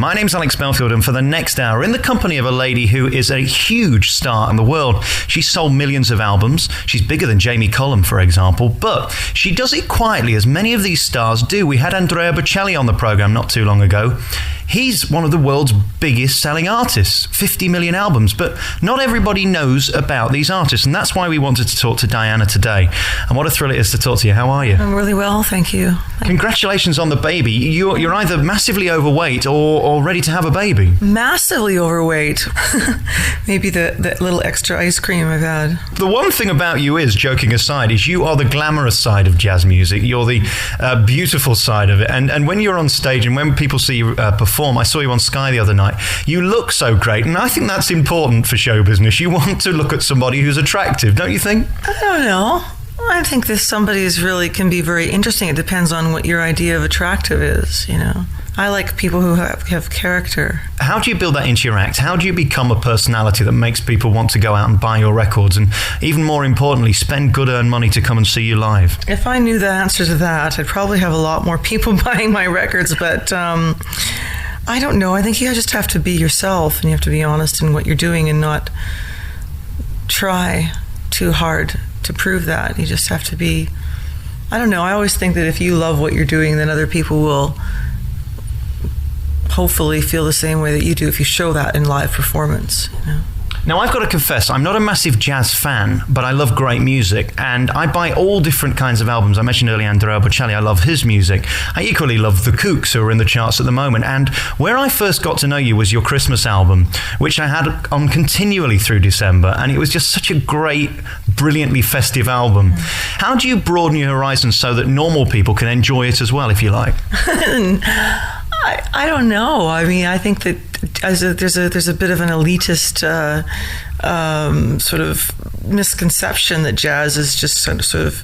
My name's Alex Belfield, and for the next hour, in the company of a lady who is a huge star in the world. She's sold millions of albums. She's bigger than Jamie Cullum, for example, but she does it quietly, as many of these stars do. We had Andrea Bocelli on the program not too long ago. He's one of the world's biggest selling artists, 50 million albums, but not everybody knows about these artists, and that's why we wanted to talk to Diana today. And what a thrill it is to talk to you. How are you? I'm really well, thank you. Congratulations on the baby. You're either massively overweight or ready to have a baby. Massively overweight. Maybe the little extra ice cream I've had. The one thing about you is, joking aside, is you are the glamorous side of jazz music. You're the beautiful side of it. And when you're on stage and when people see you perform, I saw you on Sky the other night, you look so great. And I think that's important for show business. You want to look at somebody who's attractive, don't you think? I don't know. I think this somebody can be very interesting. It depends on what your idea of attractive is, you know. I like people who have character. How do you build that into your act? How do you become a personality that makes people want to go out and buy your records and, even more importantly, spend good-earned money to come and see you live? If I knew the answer to that, I'd probably have a lot more people buying my records, but I don't know. I think you just have to be yourself, and you have to be honest in what you're doing and not try too hard to prove that. You just have to be, I don't know. I always think that if you love what you're doing, then other people will hopefully feel the same way that you do if you show that in live performance, you know. Now, I've got to confess, I'm not a massive jazz fan, but I love great music, and I buy all different kinds of albums. I mentioned earlier Andrea Bocelli, I love his music. I equally love the Kooks, who are in the charts at the moment, and where I first got to know you was your Christmas album, which I had on continually through December, and it was just such a great, brilliantly festive album. How do you broaden your horizons so that normal people can enjoy it as well, if you like? I don't know. I mean, I think that there's a bit of an elitist sort of misconception that jazz is just sort of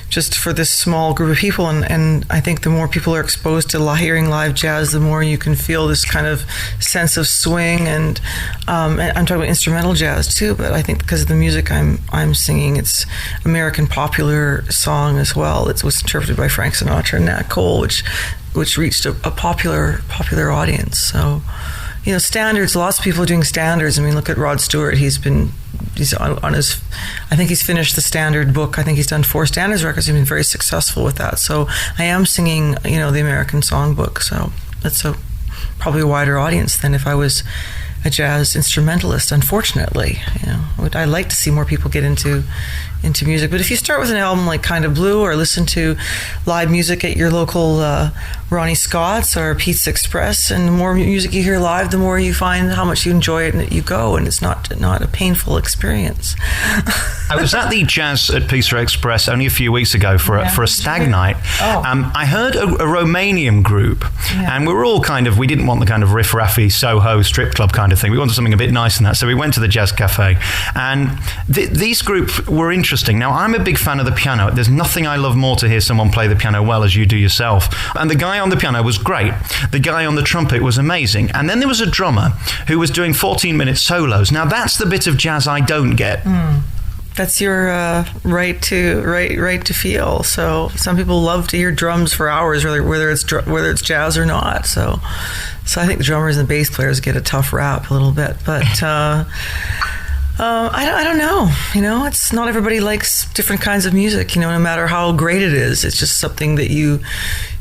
just for this small group of people, and I think the more people are exposed to hearing live jazz, the more you can feel this kind of sense of swing, and I'm talking about instrumental jazz too, but I think because of the music I'm singing, it's American popular song as well. It was interpreted by Frank Sinatra and Nat Cole, which reached a popular audience. So, you know, standards, lots of people are doing standards. I mean, look at Rod Stewart. He's on his, I think he's finished the standard book. I think he's done 4 standards records. He's been very successful with that. So I am singing, you know, the American songbook. So that's probably a wider audience than if I was a jazz instrumentalist, unfortunately. You know, I'd like to see more people get into music. But if you start with an album like Kind of Blue, or listen to live music at your local Ronnie Scott's or Pete's Express, and the more music you hear live, the more you find how much you enjoy it, and you go, and it's not a painful experience. I was at the Jazz at Pete's Express only a few weeks ago for a stag night. I heard a Romanian group, and we were all we didn't want the kind of riff-raffy Soho strip club kind of thing. We wanted something a bit nice than that, so we went to the Jazz Cafe, and these groups were interesting. Now, I'm a big fan of the piano. There's nothing I love more to hear someone play the piano well as you do yourself. And the guy on the piano was great. The guy on the trumpet was amazing. And then there was a drummer who was doing 14-minute solos. Now, that's the bit of jazz I don't get. That's your right to feel. So some people love to hear drums for hours, whether it's jazz or not. So I think the drummers and the bass players get a tough rap a little bit, but I don't know. You know, it's not everybody likes different kinds of music. You know, no matter how great it is, it's just something that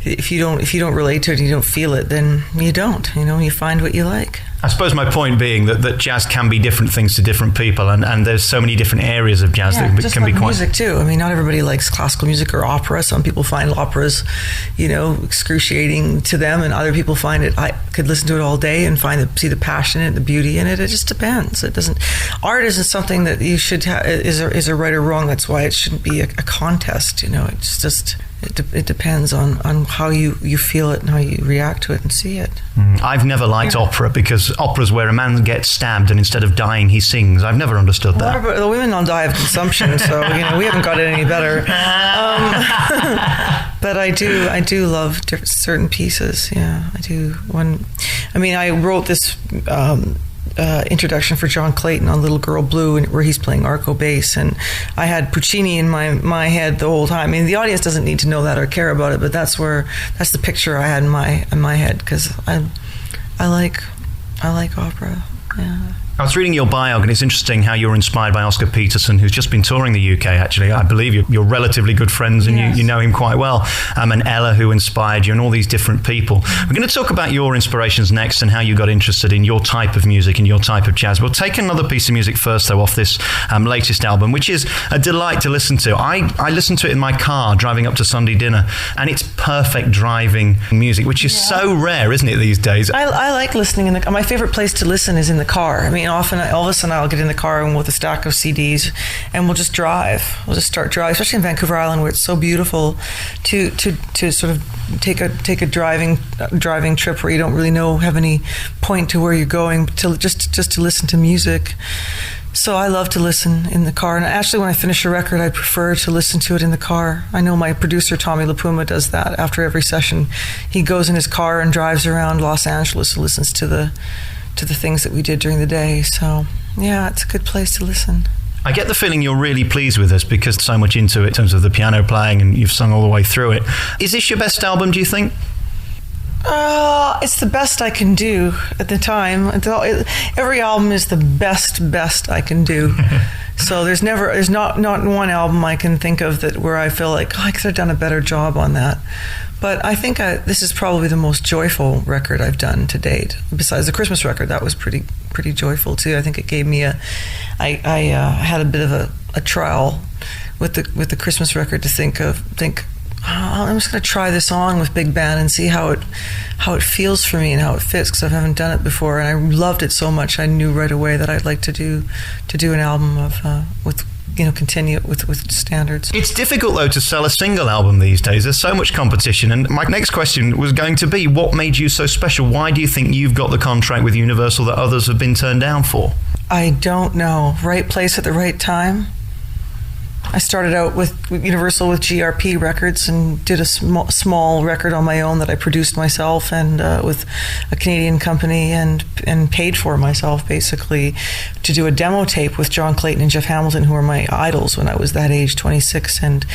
if you don't relate to it and you don't feel it, then you don't. You know, you find what you like. I suppose my point being that jazz can be different things to different people, and there's so many different areas of jazz that can be quite... music too. I mean, not everybody likes classical music or opera. Some people find operas, you know, excruciating to them, and other people find it, I could listen to it all day and see the passion in it, the beauty in it. It just depends. It doesn't... Art isn't something that you should is a right or wrong. That's why it shouldn't be a contest, you know. It's just... It depends on how you feel it and how you react to it and see it. I've never liked opera, because opera's where a man gets stabbed and instead of dying he sings. I've never understood that. The women all die of consumption, so you know we haven't got it any better. But I do love certain pieces. Yeah, I do. I wrote this introduction for John Clayton on Little Girl Blue, where he's playing arco bass, and I had Puccini in my head the whole time. I mean, the audience doesn't need to know that or care about it, but that's the picture I had in my head, because I I like opera. Yeah. I was reading your bio, and it's interesting how you were inspired by Oscar Peterson, who's just been touring the UK, actually. I believe you're relatively good friends, and yes. you know him quite well. And Ella, who inspired you, and all these different people. We're going to talk about your inspirations next and how you got interested in your type of music and your type of jazz. We'll take another piece of music first, though, off this latest album, which is a delight to listen to. I listened to it in my car driving up to Sunday dinner, and it's perfect driving music, which is so rare, isn't it, these days? I like listening in the car. My favorite place to listen is in the car. I mean, often Elvis and I will get in the car and with a stack of CDs, and we'll just drive. We'll just start driving, especially in Vancouver Island, where it's so beautiful to sort of take a driving trip where you don't really have any point to where you're going, to just to listen to music. So I love to listen in the car, and actually when I finish a record, I prefer to listen to it in the car. I know my producer Tommy LaPuma does that after every session. He goes in his car and drives around Los Angeles and listens to the things that we did during the day. So yeah, it's a good place to listen. I get the feeling you're really pleased with this because so much into it in terms of the piano playing, and you've sung all the way through it. Is this your best album, do you think? It's the best I can do at the time. Every album is the best I can do. So there's not one album I can think of where I feel like, I could have done a better job on that. But I think this is probably the most joyful record I've done to date. Besides the Christmas record, that was pretty joyful too. I think it gave me I had a bit of a trial with the Christmas record to think, I'm just going to try this on with big band and see how it feels for me and how it fits, because I haven't done it before, and I loved it so much. I knew right away that I'd like to do an album continue with standards. It's difficult though to sell a single album these days. There's so much competition, and my next question was going to be, what made you so special? Why do you think you've got the contract with Universal that others have been turned down for? I don't know. Right place at the right time. I started out with Universal with GRP Records and did a small record on my own that I produced myself, and with a Canadian company, and paid for myself basically to do a demo tape with John Clayton and Jeff Hamilton, who were my idols when I was that age, 26. And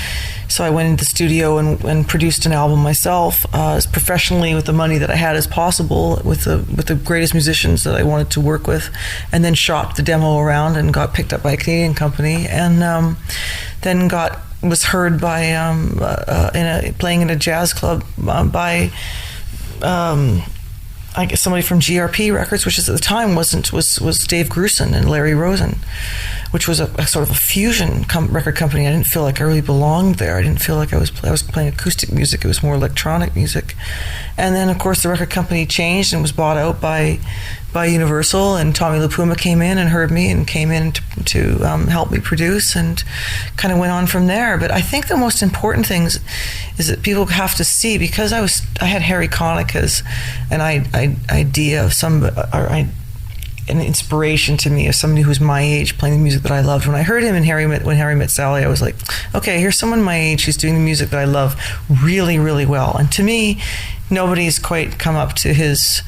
so I went into the studio and produced an album myself as professionally with the money that I had as possible, with the greatest musicians that I wanted to work with, and then shopped the demo around and got picked up by a Canadian company, and then was heard by playing in a jazz club by I guess somebody from GRP Records, which at the time was Dave Grusin and Larry Rosen, which was a sort of a fusion record company. I didn't feel like I really belonged there. I didn't feel like I was playing acoustic music. It was more electronic music. And then, of course, the record company changed and was bought out by Universal, and Tommy LaPuma came in and heard me and came in to help me produce, and kind of went on from there. But I think the most important things is that people have to see, because I had Harry Connick as an idea of an inspiration to me, of somebody who's my age playing the music that I loved. When I heard him when Harry Met Sally, I was like, okay, here's someone my age who's doing the music that I love really, really well. And to me, nobody's quite come up to his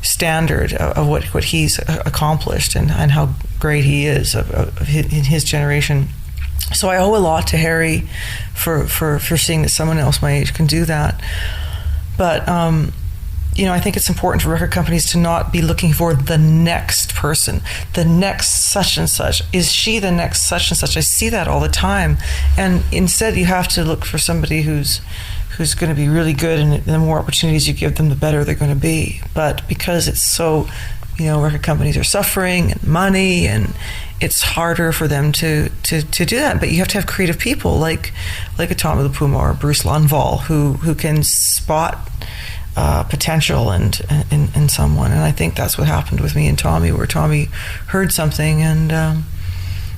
standard of what he's accomplished and how great he is in his generation. So I owe a lot to Harry for seeing that someone else my age can do that. But I think it's important for record companies to not be looking for the next person, the next such and such. Is she the next such and such? I see that all the time. And instead, you have to look for somebody who's going to be really good, and the more opportunities you give them, the better they're going to be. But because it's so, record companies are suffering and money, and it's harder for them to do that. But you have to have creative people like a Tommy LaPuma or Bruce Lundvall who can spot potential in someone. And I think that's what happened with me and Tommy, where Tommy heard something, and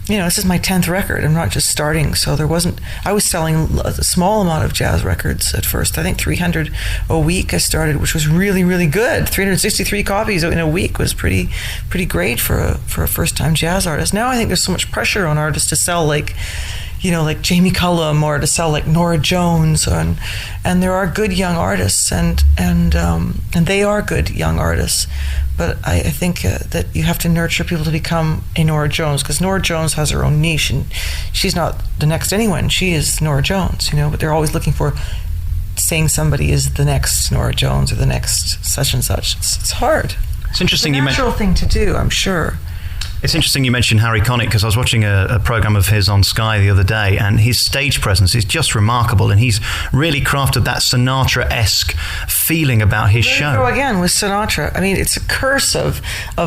this is my 10th record. I'm not just starting. So I was selling a small amount of jazz records at first. I think 300 a week I started, which was really, really good. 363 copies in a week was pretty great for a first-time jazz artist. Now I think there's so much pressure on artists to sell like Jamie Cullum, or to sell like Nora Jones, and there are good young artists, and they are good young artists. But I think that you have to nurture people to become a Nora Jones, because Nora Jones has her own niche, and she's not the next anyone. She is Nora Jones, but they're always looking for saying somebody is the next Nora Jones or the next such and such. It's hard. It's interesting. It's a natural thing to do, I'm sure. It's interesting you mentioned Harry Connick, because I was watching a program of his on Sky the other day, and his stage presence is just remarkable, and he's really crafted that Sinatra-esque feeling about his show. There you go again with Sinatra. I mean, it's a curse of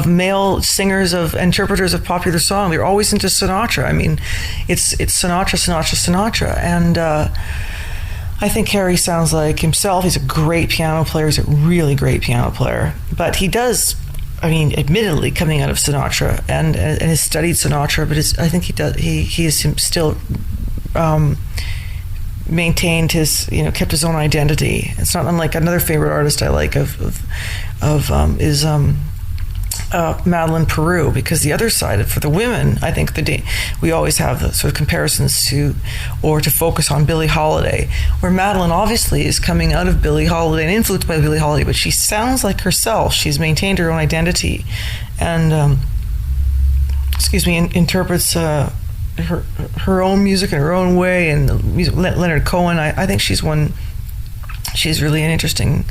male singers, of interpreters of popular song. They're always into Sinatra. I mean, it's Sinatra, and I think Harry sounds like himself. He's a great piano player. He's a really great piano player, but he does. I mean, admittedly, coming out of Sinatra and has studied Sinatra, but I think he does. He is still maintained his, kept his own identity. It's not unlike another favorite artist I like is Madeleine Peru, because the other side for the women, I think we always have the sort of comparisons to focus on Billie Holiday, where Madeleine obviously is coming out of Billie Holiday and influenced by Billie Holiday, but she sounds like herself. She's maintained her own identity, and interprets her own music in her own way. And the music, Leonard Cohen, I think she's really an interesting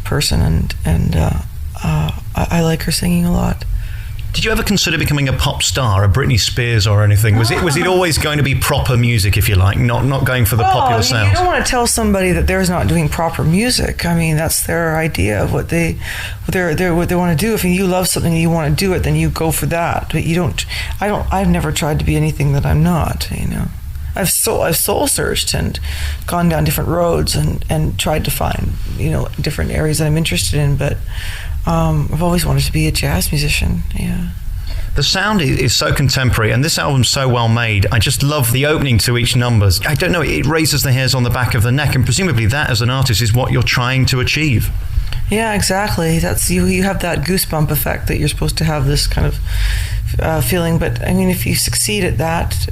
person, and I like her singing a lot. Did you ever consider becoming a pop star, a Britney Spears or anything? Was it always going to be proper music, if you like, not going for the popular sound? You don't want to tell somebody that they're not doing proper music. I mean, that's their idea of what they want to do. If you love something and you want to do it, then you go for that. But you don't. I've never tried to be anything that I'm not. I've soul searched and gone down different roads and tried to find different areas that I'm interested in, but I've always wanted to be a jazz musician. Yeah. The sound is so contemporary, and this album's so well made. I just love the opening to each numbers. I don't know, it raises the hairs on the back of the neck, and presumably that, as an artist, is what you're trying to achieve. Yeah, exactly. That's you have that goosebump effect that you're supposed to have, this kind of feeling. But I mean, if you succeed at that,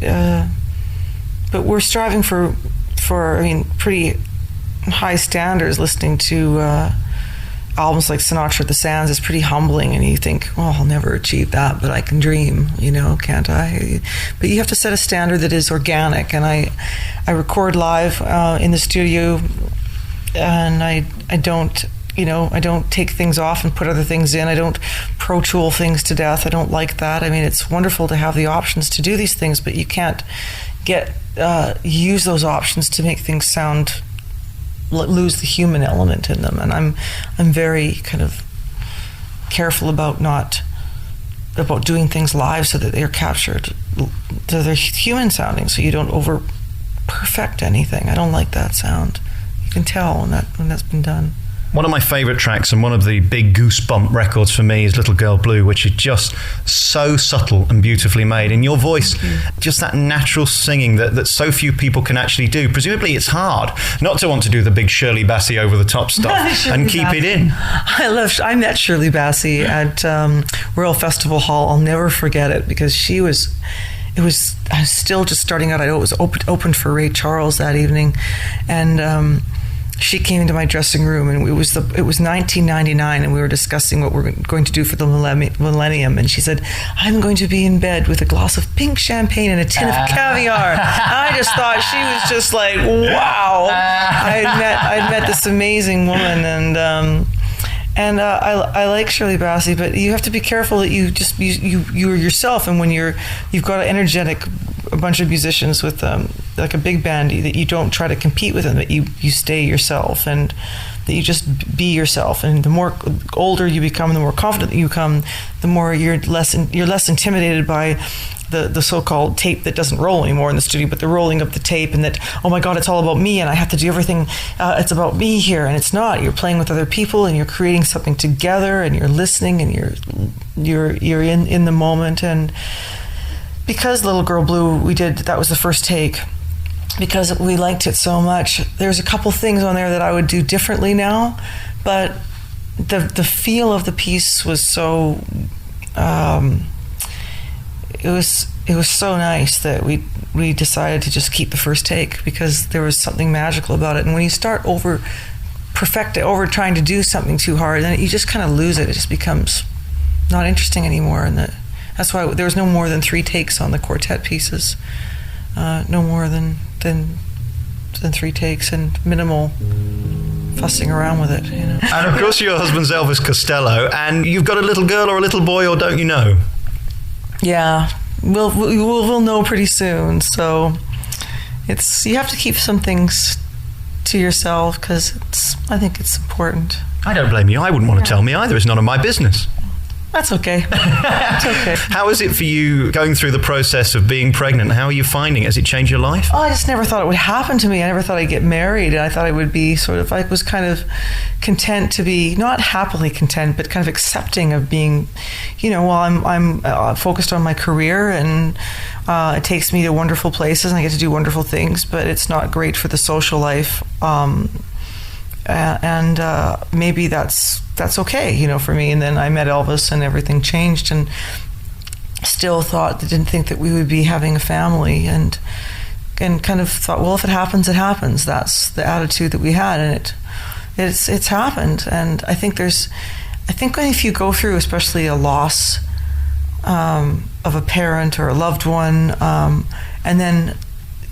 but we're striving for pretty high standards. Listening to albums like Sinatra at the Sands is pretty humbling, and you think, I'll never achieve that, but I can dream, can't I? But you have to set a standard that is organic, and I record live in the studio, and I don't take things off and put other things in. I don't Pro Tool things to death. I don't like that. I mean, it's wonderful to have the options to do these things, but you can't use those options to make things lose the human element in them. And I'm very kind of careful about doing things live so that they're captured, so they're human sounding, so you don't over perfect anything. I don't like that sound. You can tell when that's been done. One of my favorite tracks and one of the big goosebump records for me is Little Girl Blue, which is just so subtle and beautifully made. And your voice, just that natural singing that so few people can actually do. Presumably it's hard not to want to do the big Shirley Bassey over the top stuff and keep it in. I met Shirley Bassey at Royal Festival Hall. I'll never forget it, because I was still just starting out. I know it was opened for Ray Charles that evening, and she came into my dressing room, and it was 1999, and we were discussing what we're going to do for the millennium. And she said, "I'm going to be in bed with a glass of pink champagne and a tin of caviar." I just thought she was just like, wow. I'd met this amazing woman, and I like Shirley Bassey, but you have to be careful that you're yourself, and when you've got a bunch of musicians with like a big band, that you don't try to compete with them, that you stay yourself, and that you just be yourself. And the more older you become, the more confident you become, the more you're less intimidated by the so-called tape that doesn't roll anymore in the studio, but the rolling of the tape, and that, oh my God, it's all about me and I have to do everything, it's about me here. And it's not. You're playing with other people, and you're creating something together, and you're listening, and you're in the moment. And because Little Girl Blue, that was the first take, because we liked it so much. There's a couple things on there that I would do differently now, but the feel of the piece was so it was so nice that we decided to just keep the first take, because there was something magical about it. And when you start over trying to do something too hard, then you just kind of lose it. It just becomes not interesting anymore. And that's why there was no more than 3 takes on the quartet pieces. No more than 3 takes, and minimal fussing around with it, you know. And of course your husband's Elvis Costello, and you've got a little girl or a little boy, or don't you know? Yeah, we'll know pretty soon. So you have to keep some things to yourself, because I think it's important. I don't blame you. I wouldn't want to tell me either. It's none of my business. That's okay. That's okay. How is it for you going through the process of being pregnant? How are you finding it? Has it changed your life? Oh, I just never thought it would happen to me. I never thought I'd get married. And I thought I would be I was kind of content to be, not happily content, but kind of accepting of being, while I'm focused on my career, and it takes me to wonderful places and I get to do wonderful things, but it's not great for the social life. And maybe that's okay, for me. And then I met Elvis and everything changed, and didn't think that we would be having a family, and kind of thought, well, if it happens, it happens. That's the attitude that we had, and it's happened. And I think if you go through, especially a loss of a parent or a loved one, and then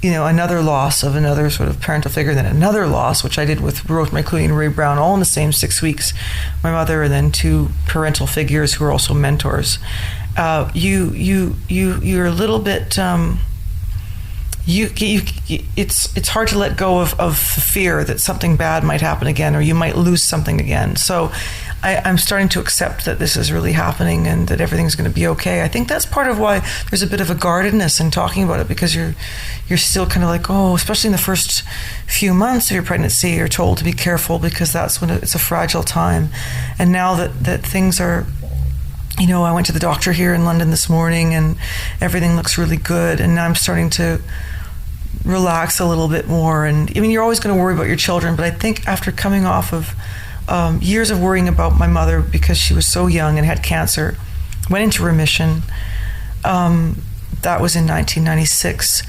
another loss of another sort of parental figure, then another loss, which I did with Rosemary Clooney and Ray Brown, all in the same 6 weeks. My mother, and then 2 parental figures who are also mentors. You're a little bit. It's hard to let go of the fear that something bad might happen again, or you might lose something again. So I'm starting to accept that this is really happening and that everything's going to be okay. I think that's part of why there's a bit of a guardedness in talking about it, because you're still kind of like, especially in the first few months of your pregnancy, you're told to be careful, because that's when it's a fragile time. And now that things are, I went to the doctor here in London this morning and everything looks really good, and now I'm starting to relax a little bit more. And I mean, you're always going to worry about your children, but I think after coming off of years of worrying about my mother, because she was so young and had cancer, went into remission. That was in 1996.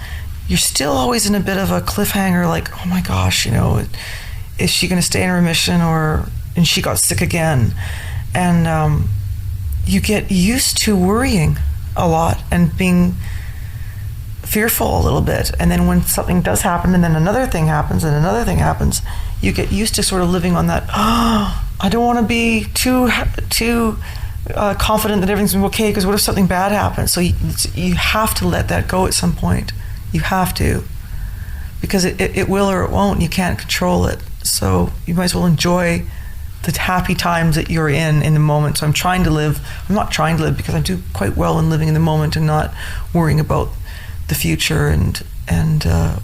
You're still always in a bit of a cliffhanger, like, oh my gosh, is she going to stay in remission, and she got sick again? And you get used to worrying a lot and being fearful a little bit. And then when something does happen, and then another thing happens, and another thing happens, you get used to sort of living on that, I don't want to be too confident that everything's going to be okay, because what if something bad happens? So you have to let that go at some point. You have to, because it will or it won't. You can't control it. So you might as well enjoy the happy times that you're in the moment. So I'm not trying to live, because I do quite well in living in the moment and not worrying about the future and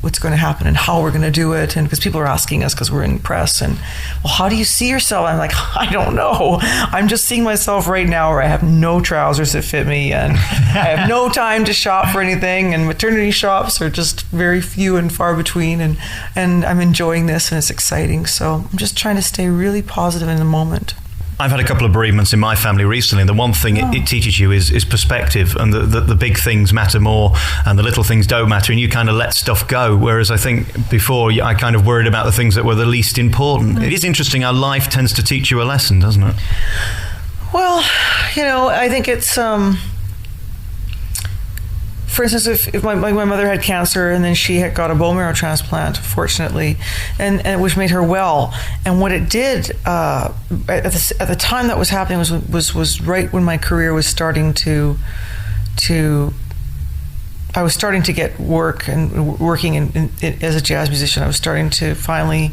what's going to happen and how we're going to do it. And because people are asking us, because we're in press, and, well, how do you see yourself? I'm like, I don't know. I'm just seeing myself right now where I have no trousers that fit me, and I have no time to shop for anything, and maternity shops are just very few and far between, and I'm enjoying this, and it's exciting. So I'm just trying to stay really positive in the moment. I've had a couple of bereavements in my family recently, and the one thing it teaches you is perspective, and the big things matter more and the little things don't matter, and you kind of let stuff go, whereas I think before I kind of worried about the things that were the least important. It is interesting how life tends to teach you a lesson, doesn't it? Well, I think it's for instance, if my mother had cancer, and then she had got a bone marrow transplant, fortunately, and which made her well. And what it did at the time that was happening was right when my career was starting to I was starting to get work and working as a jazz musician. I was starting to finally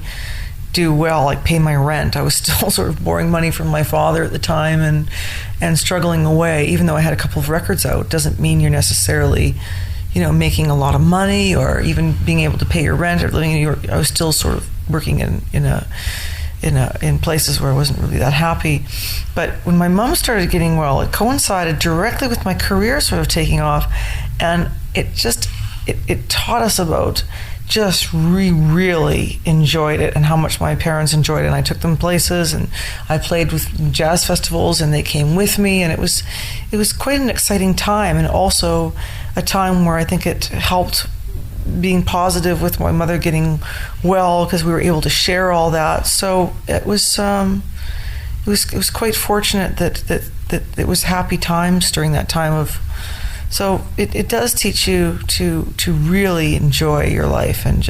do well, like pay my rent. I was still sort of borrowing money from my father at the time and struggling away. Even though I had a couple of records out, doesn't mean you're necessarily, making a lot of money or even being able to pay your rent or living in New York. I was still sort of working in places where I wasn't really that happy. But when my mom started getting well, it coincided directly with my career sort of taking off, and it taught us about really enjoyed it, and how much my parents enjoyed it. And I took them places, and I played with jazz festivals, and they came with me, and it was quite an exciting time, and also a time where I think it helped being positive with my mother getting well, because we were able to share all that. So it was quite fortunate that it was happy times during that time of So it does teach you to really enjoy your life, and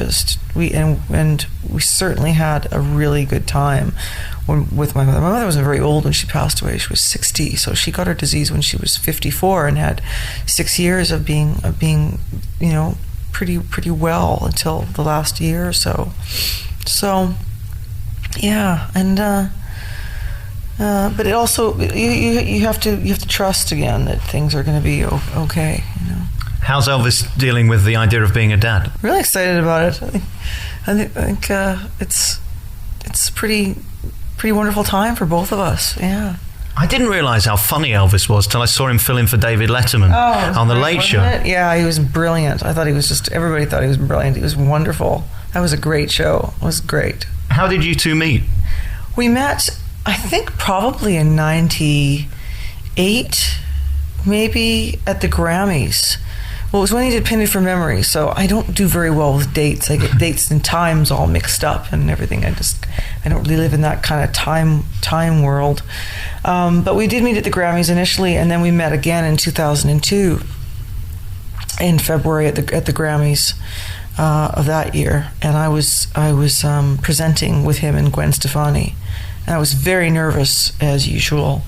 we certainly had a really good time with my mother. My mother wasn't very old when she passed away. She was 60, so she got her disease when she was 54 and had 6 years of being pretty well until the last year or so. So yeah, and but it also you have to trust again that things are going to be okay. How's Elvis dealing with the idea of being a dad? Really excited about it. I think it's pretty wonderful time for both of us. Yeah. I didn't realise how funny Elvis was till I saw him fill in for David Letterman on The Late Show. Yeah, he was brilliant. I thought he was everybody thought he was brilliant. He was wonderful. That was a great show. It was great. How did you two meet? We met, I think, probably in 98, maybe at the Grammys. Well, it was when he did Painted from Memory, so I don't do very well with dates. I get dates and times all mixed up and everything. I don't really live in that kind of time world. But we did meet at the Grammys initially, and then we met again in 2002 in February at the Grammys of that year. And I was presenting with him and Gwen Stefani. And I was very nervous, as usual,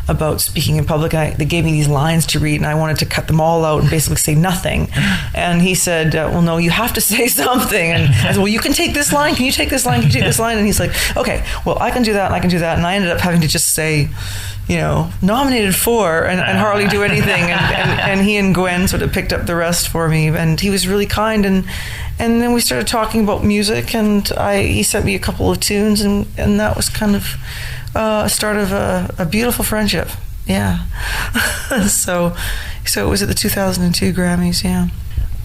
about speaking in public. They gave me these lines to read, and I wanted to cut them all out and basically say nothing. And he said, well, no, you have to say something. And I said, well, you can take this line. Can you take this line? Can you take this line? And he's like, okay, well, I can do that, and I can do that. And I ended up having to just say, nominated for, and hardly do anything. And he and Gwen sort of picked up the rest for me. And he was really kind. And then we started talking about music, and he sent me a couple of tunes, and that was kind of a start of a beautiful friendship. Yeah. So it was at the 2002 Grammys, yeah.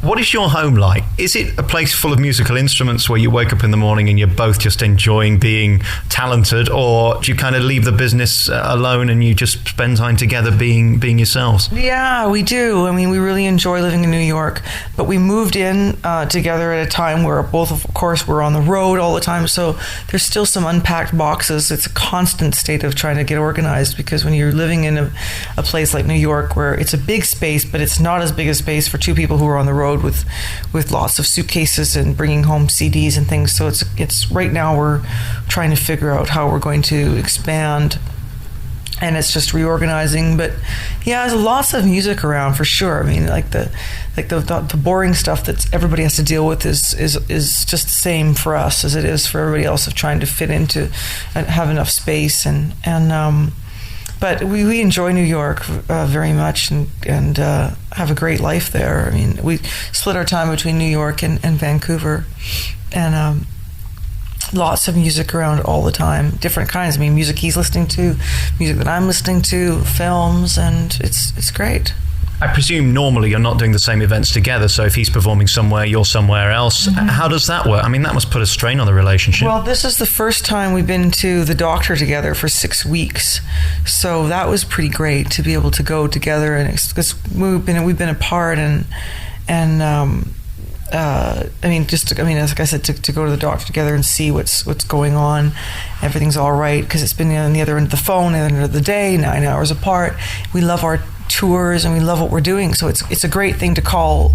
What is your home like? Is it a place full of musical instruments where you wake up in the morning and you're both just enjoying being talented, or do you kind of leave the business alone and you just spend time together being yourselves? Yeah, we do. I mean, we really enjoy living in New York, but we moved in together at a time where both, of course, were on the road all the time, so there's still some unpacked boxes. It's a constant state of trying to get organized, because when you're living in a place like New York, where it's a big space, but it's not as big a space for two people who are on the road with lots of suitcases and bringing home CDs and things. So it's right now we're trying to figure out how we're going to expand, and it's just reorganizing. But yeah, there's lots of music around for sure. I mean, like the boring stuff that everybody has to deal with is just the same for us as it is for everybody else, of trying to fit into and have enough space but we enjoy New York very much, and have a great life there. I mean, we split our time between New York and Vancouver, and lots of music around all the time, different kinds. I mean, music he's listening to, music that I'm listening to, films, and it's great. I presume normally you're not doing the same events together, so if he's performing somewhere, you're somewhere else. Mm-hmm. How does that work? I mean, that must put a strain on the relationship. Well, this is the first time we've been to the doctor together for 6 weeks, so that was pretty great to be able to go together, and because we've been apart, and like I said, to go to the doctor together and see what's going on, everything's all right, because it's been on the other end of the phone, at the end of the day, 9 hours apart. We love our tours and we love what we're doing, so it's a great thing to call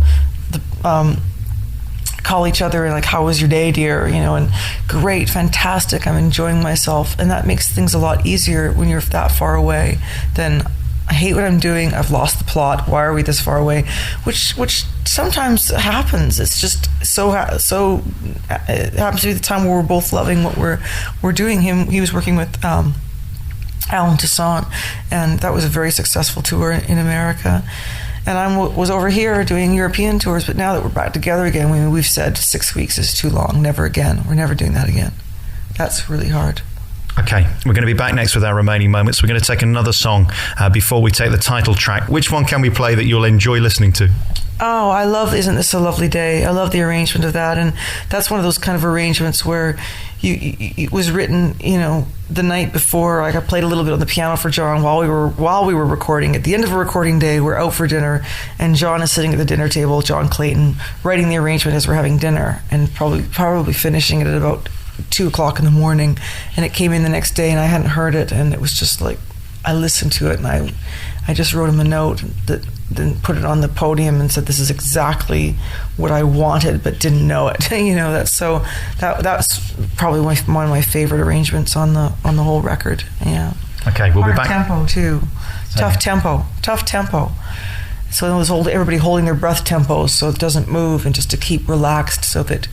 each other and like, how was your day, dear? And great, fantastic, I'm enjoying myself, and that makes things a lot easier when you're that far away than, I hate what I'm doing, I've lost the plot, why are we this far away, which sometimes happens. It's just so it happens to be the time where we're both loving what we're doing. He was working with Alan Toussaint, and that was a very successful tour in America, and I was over here doing European tours. But now that we're back together again, we've said 6 weeks is too long, never again. We're never doing that again. That's really hard. Okay, we're going to be back next with our remaining moments. We're going to take another song before we take the title track. Which one can we play that you'll enjoy listening to? Oh, I love Isn't This a Lovely Day? I love the arrangement of that, and that's one of those kind of arrangements where it was written, the night before. Like, I played a little bit on the piano for John while we were recording. At the end of a recording day, we're out for dinner, and John is sitting at the dinner table, John Clayton, writing the arrangement as we're having dinner, and probably finishing it at about 2:00 in the morning. And it came in the next day, and I hadn't heard it, and it was just like, I listened to it, and I just wrote him a note that then put it on the podium and said, this is exactly what I wanted, but didn't know it. That's probably one of my favorite arrangements on the whole record. Yeah. Okay, we'll be back. Tempo too. Tough tempo. So it was everybody holding their breath tempos so it doesn't move, and just to keep relaxed so that,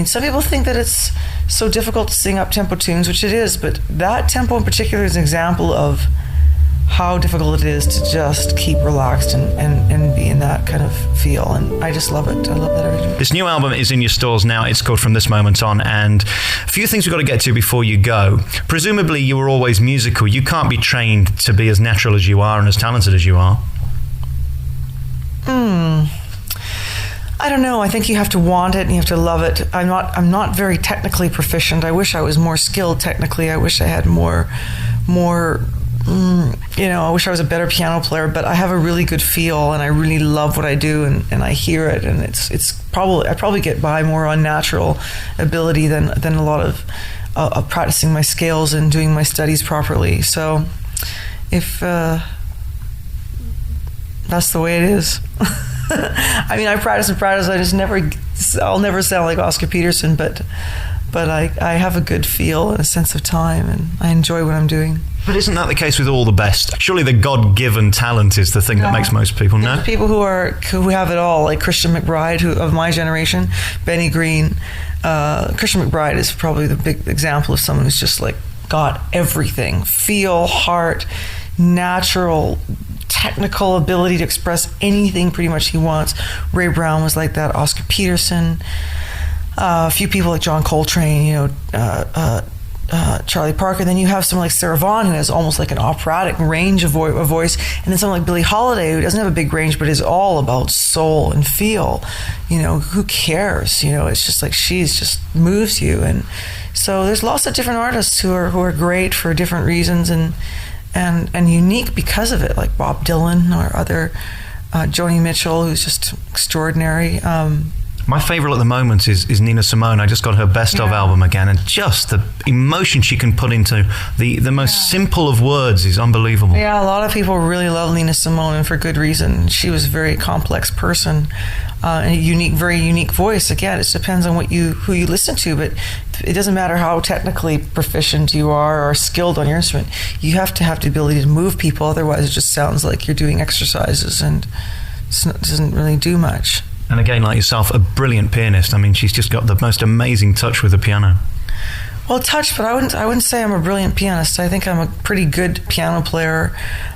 some people think that it's so difficult to sing up-tempo tunes, which it is, but that tempo in particular is an example of how difficult it is to just keep relaxed and be in that kind of feel. And I just love it. I love that arrangement. This new album is in your stores now. It's called From This Moment On. And a few things we've got to get to before you go. Presumably you were always musical. You can't be trained to be as natural as you are and as talented as you are. I don't know. I think you have to want it and you have to love it. I'm not very technically proficient. I wish I was more skilled technically. I wish I had more I wish I was a better piano player, but I have a really good feel and I really love what I do, and I hear it, and I probably get by more on natural ability than a lot of practicing my scales and doing my studies properly. So if that's the way it is. I practice. I'll never sound like Oscar Peterson, but I have a good feel and a sense of time, and I enjoy what I'm doing. But isn't that the case with all the best? Surely the God-given talent is the thing that makes most people know. There's people who have it all, like Christian McBride, who of my generation, Benny Green. Christian McBride is probably the big example of someone who's just like got everything: feel, heart, natural, technical ability to express anything pretty much he wants. Ray Brown was like that. Oscar Peterson. A few people like John Coltrane, Charlie Parker. Then you have someone like Sarah Vaughan, who has almost like an operatic range of voice, and then someone like Billie Holiday, who doesn't have a big range but is all about soul and feel. Who cares? It's just like she's just moves you. And so there's lots of different artists who are great for different reasons and unique because of it, like Bob Dylan or other Joni Mitchell, who's just extraordinary. My favourite at the moment is Nina Simone. I just got her Best Of album again, and just the emotion she can put into the most simple of words is unbelievable. Yeah, a lot of people really love Nina Simone, and for good reason. She was a very complex person, and a very unique voice. Again, it depends on who you listen to, but it doesn't matter how technically proficient you are or skilled on your instrument. You have to have the ability to move people, otherwise it just sounds like you're doing exercises and it doesn't really do much. And again, like yourself, a brilliant pianist. She's just got the most amazing touch with the piano. Well, touch, but I wouldn't say I'm a brilliant pianist. I think I'm a pretty good piano player,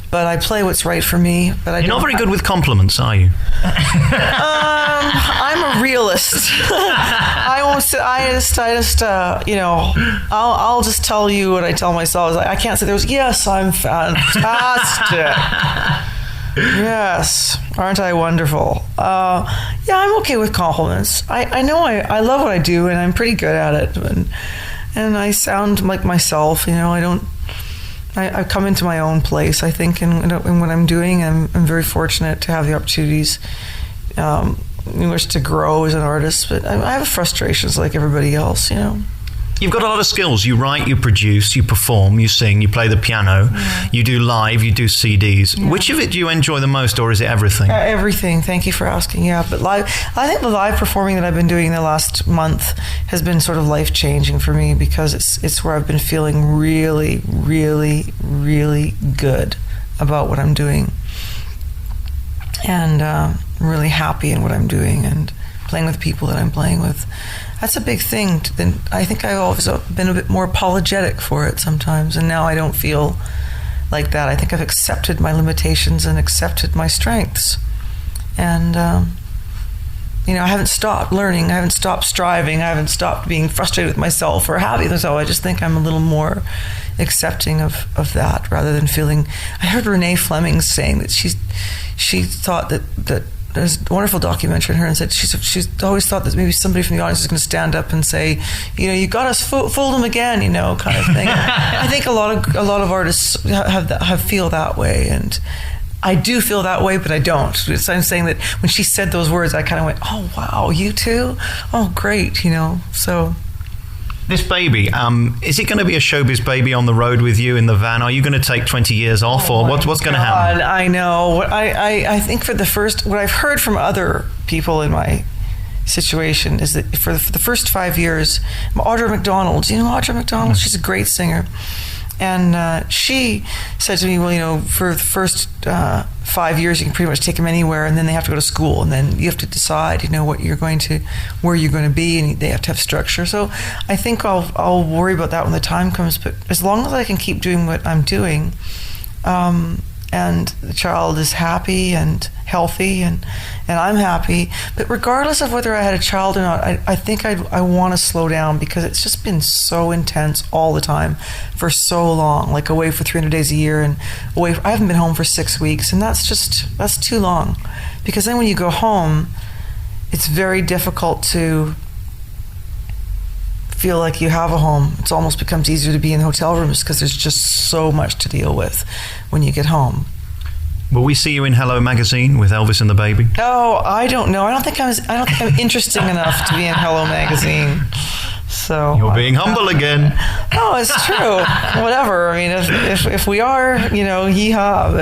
but I play what's right for me. But you're not very good with compliments, are you? I'm a realist. I'll just tell you what I tell myself. I can't say yes, I'm fantastic. Yes, aren't I wonderful? I'm okay with compliments. I know I love what I do, and I'm pretty good at it, and I sound like myself. I come into my own place, I think, in what I'm doing. I'm very fortunate to have the opportunities in which to grow as an artist, but I have frustrations like everybody else, You've got a lot of skills. You write, you produce, you perform, you sing, you play the piano, you do live, you do CDs. Yeah. Which of it do you enjoy the most, or is it everything? Everything. Thank you for asking. Yeah, but live. I think the live performing that I've been doing the last month has been sort of life-changing for me, because it's where I've been feeling really, really, really good about what I'm doing, and I'm really happy in what I'm doing and playing with people that I'm playing with. That's a big thing. I think I've always been a bit more apologetic for it sometimes, and now I don't feel like that. I think I've accepted my limitations and accepted my strengths. And, I haven't stopped learning. I haven't stopped striving. I haven't stopped being frustrated with myself or happy with myself. I just think I'm a little more accepting of that, rather than feeling... I heard Renee Fleming saying that she thought that there's a wonderful documentary on her, and said she's always thought that maybe somebody from the audience is going to stand up and say, you got us, fooled them again, kind of thing. I think a lot of artists feel that way, and I do feel that way, but I don't. So I'm saying that when she said those words, I kind of went, oh wow, you too? Oh great, So This baby, is it going to be a showbiz baby on the road with you in the van? Are you going to take 20 years off, or what's going to happen? I know. I think for the first, what I've heard from other people in my situation is that for the first 5 years, Audra McDonald, you know Audra McDonald? She's a great singer. And she said to me, well, you know, for the first 5 years, you can pretty much take them anywhere, and then they have to go to school, and then you have to decide, you know, where you're going to be, and they have to have structure. So I think I'll worry about that when the time comes. But as long as I can keep doing what I'm doing, and the child is happy and healthy, and I'm happy. But regardless of whether I had a child or not, I think I want to slow down, because it's just been so intense all the time for so long, like away for 300 days a year, and I haven't been home for 6 weeks, and that's too long. Because then when you go home, it's very difficult to feel like you have a home. It almost becomes easier to be in hotel rooms because there's just so much to deal with when you get home. Will we see you in Hello Magazine with Elvis and the baby? Oh, I don't know. I don't think I'm interesting enough to be in Hello Magazine. So you're being humble again. No, it's true. Whatever. I mean, if we are, you know, yeehaw.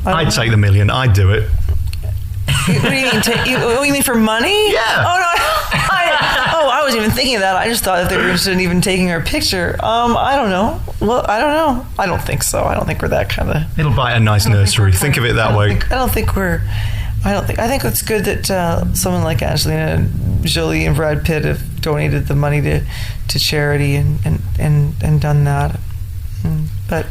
But I'd take the million. I'd do it. What do you mean? You mean for money? Yeah. Oh no. I wasn't even thinking of that. I just thought if they were interested in even taking our picture. I don't know. Well, I don't know. I don't think so. I don't think we're that kind of. It'll buy a nice nursery. Think of it that way. I think it's good that someone like Angelina Jolie and Brad Pitt have donated the money to charity and done that. But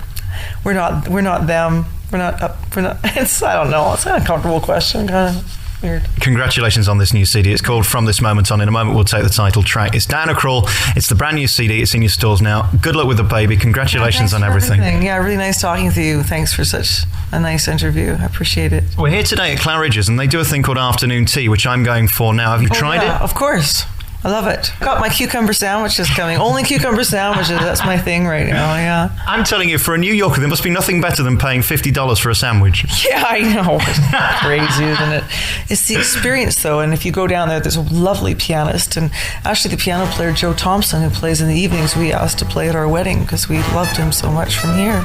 we're not them. We're not. I don't know. It's an uncomfortable question. Kind of weird. Congratulations on this new CD. It's called From This Moment On. In a moment, we'll take the title track. It's Diana Krall. It's the brand new CD. It's in your stores now. Good luck with the baby. Congratulations on everything. Yeah, really nice talking with you. Thanks for such a nice interview. I appreciate it. We're here today at Claridge's, and they do a thing called afternoon tea, which I'm going for now. Have you tried it? Of course. I love it. Got my cucumber sandwiches coming. Only cucumber sandwiches. That's my thing right now. Yeah. I'm telling you, for a New Yorker, there must be nothing better than paying $50 for a sandwich. Yeah, I know. It's crazy, isn't it? It's the experience, though. And if you go down there's a lovely pianist, and actually the piano player Joe Thompson, who plays in the evenings, we asked to play at our wedding because we loved him so much from here.